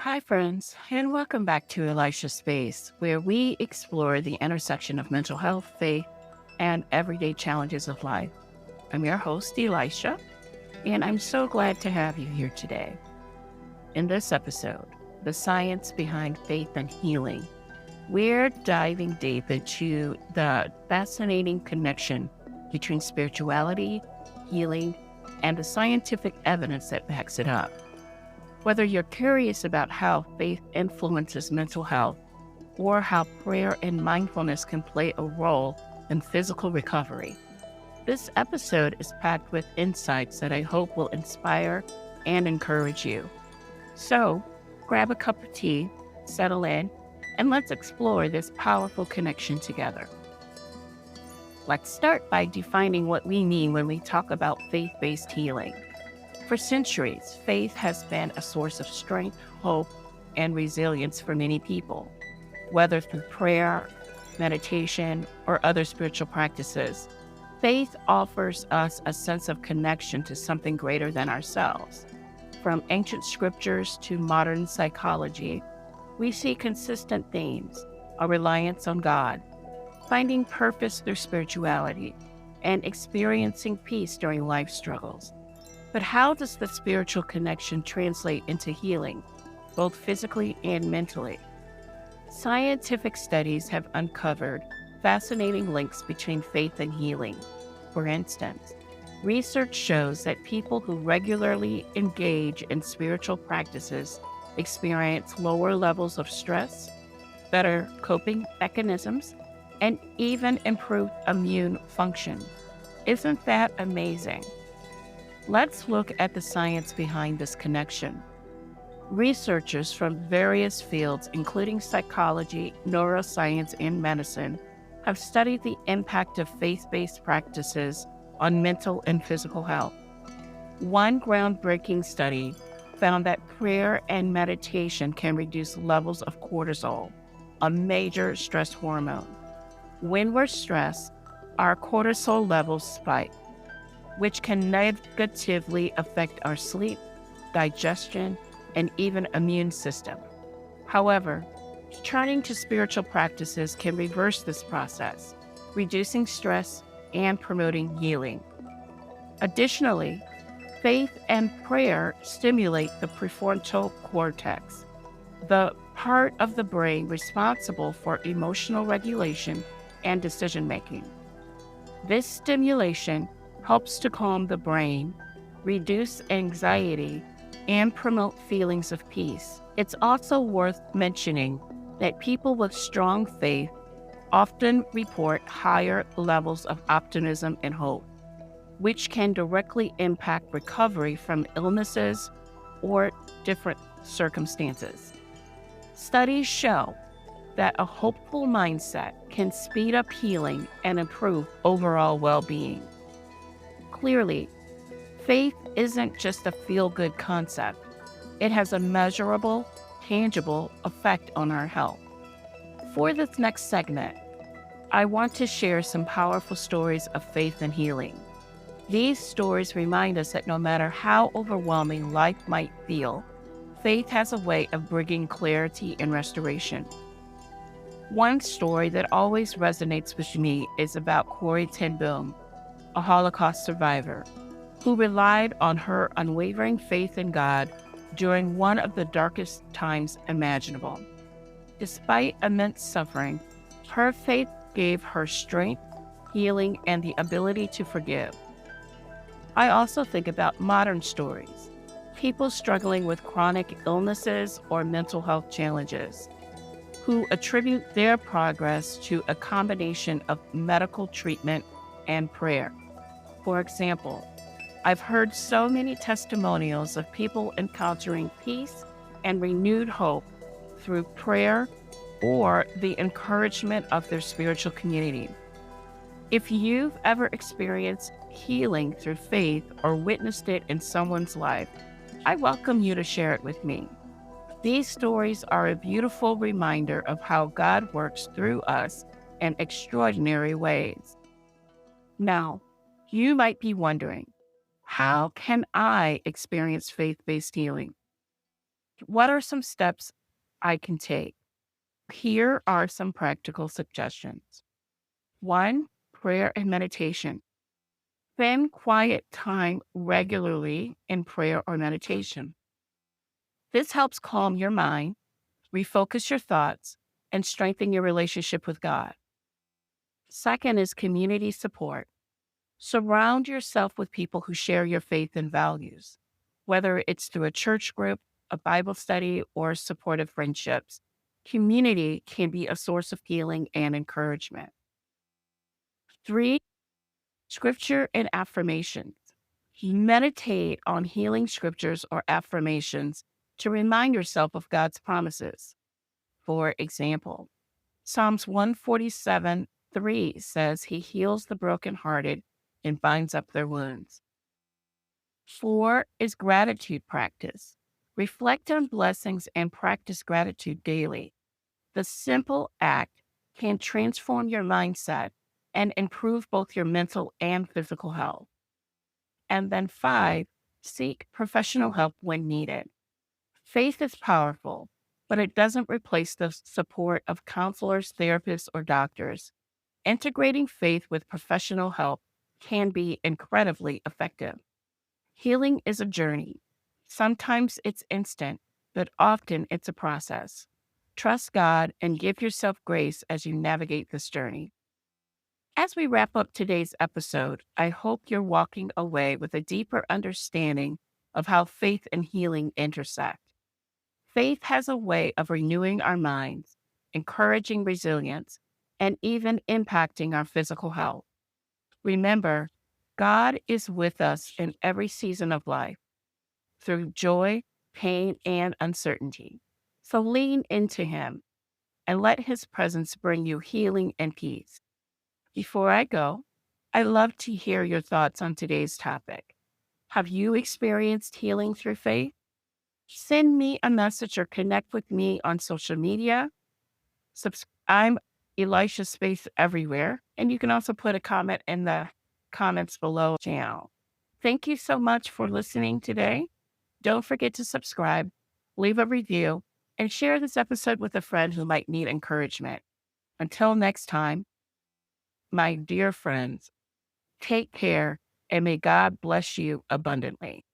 Hi, friends, and welcome back to Elisha Space, where we explore the intersection of mental health, faith, and everyday challenges of life. I'm your host, Elisha, and I'm so glad to have you here today. In this episode, The Science Behind Faith and Healing, we're diving deep into the fascinating connection between spirituality, healing, and the scientific evidence that backs it up. Whether you're curious about how faith influences mental health or how prayer and mindfulness can play a role in physical recovery, this episode is packed with insights that I hope will inspire and encourage you. So, grab a cup of tea, settle in, and let's explore this powerful connection together. Let's start by defining what we mean when we talk about faith-based healing. For centuries, faith has been a source of strength, hope, and resilience for many people. Whether through prayer, meditation, or other spiritual practices, faith offers us a sense of connection to something greater than ourselves. From ancient scriptures to modern psychology, we see consistent themes: a reliance on God, finding purpose through spirituality, and experiencing peace during life struggles. But how does the spiritual connection translate into healing, both physically and mentally? Scientific studies have uncovered fascinating links between faith and healing. For instance, research shows that people who regularly engage in spiritual practices experience lower levels of stress, better coping mechanisms, and even improved immune function. Isn't that amazing? Let's look at the science behind this connection. Researchers from various fields, including psychology, neuroscience, and medicine, have studied the impact of faith-based practices on mental and physical health. One groundbreaking study found that prayer and meditation can reduce levels of cortisol, a major stress hormone. When we're stressed, our cortisol levels spike, which can negatively affect our sleep, digestion, and even immune system. However, turning to spiritual practices can reverse this process, reducing stress and promoting healing. Additionally, faith and prayer stimulate the prefrontal cortex, the part of the brain responsible for emotional regulation and decision-making. This stimulation helps to calm the brain, reduce anxiety, and promote feelings of peace. It's also worth mentioning that people with strong faith often report higher levels of optimism and hope, which can directly impact recovery from illnesses or different circumstances. Studies show that a hopeful mindset can speed up healing and improve overall well-being. Clearly, faith isn't just a feel-good concept. It has a measurable, tangible effect on our health. For this next segment, I want to share some powerful stories of faith and healing. These stories remind us that no matter how overwhelming life might feel, faith has a way of bringing clarity and restoration. One story that always resonates with me is about Corrie ten Boom, a Holocaust survivor, who relied on her unwavering faith in God during one of the darkest times imaginable. Despite immense suffering, her faith gave her strength, healing, and the ability to forgive. I also think about modern stories, people struggling with chronic illnesses or mental health challenges, who attribute their progress to a combination of medical treatment and prayer. For example, I've heard so many testimonials of people encountering peace and renewed hope through prayer or the encouragement of their spiritual community. If you've ever experienced healing through faith or witnessed it in someone's life, I welcome you to share it with me. These stories are a beautiful reminder of how God works through us in extraordinary ways. Now, you might be wondering, how can I experience faith-based healing? What are some steps I can take? Here are some practical suggestions. One, prayer and meditation. Spend quiet time regularly in prayer or meditation. This helps calm your mind, refocus your thoughts, and strengthen your relationship with God. Second is community support. Surround yourself with people who share your faith and values, whether it's through a church group, a Bible study, or supportive friendships. Community can be a source of healing and encouragement. Three, scripture and affirmations. Meditate on healing scriptures or affirmations to remind yourself of God's promises. For example, Psalms 147:3 says he heals the brokenhearted and binds up their wounds. Four is gratitude practice. Reflect on blessings and practice gratitude daily. The simple act can transform your mindset and improve both your mental and physical health. And then five, seek professional help when needed. Faith is powerful, but it doesn't replace the support of counselors, therapists, or doctors. Integrating faith with professional help can be incredibly effective. Healing is a journey. Sometimes it's instant, but often it's a process. Trust God and give yourself grace as you navigate this journey. As we wrap up today's episode, I hope you're walking away with a deeper understanding of how faith and healing intersect. Faith has a way of renewing our minds, encouraging resilience, and even impacting our physical health. Remember, God is with us in every season of life, through joy, pain, and uncertainty. So lean into Him and let His presence bring you healing and peace. Before I go, I'd love to hear your thoughts on today's topic. Have you experienced healing through faith? Send me a message or connect with me on social media. I'm Elisha Space everywhere. And you can also put a comment in the comments below the channel. Thank you so much for listening today. Don't forget to subscribe, leave a review, and share this episode with a friend who might need encouragement. Until next time, my dear friends, take care and may God bless you abundantly.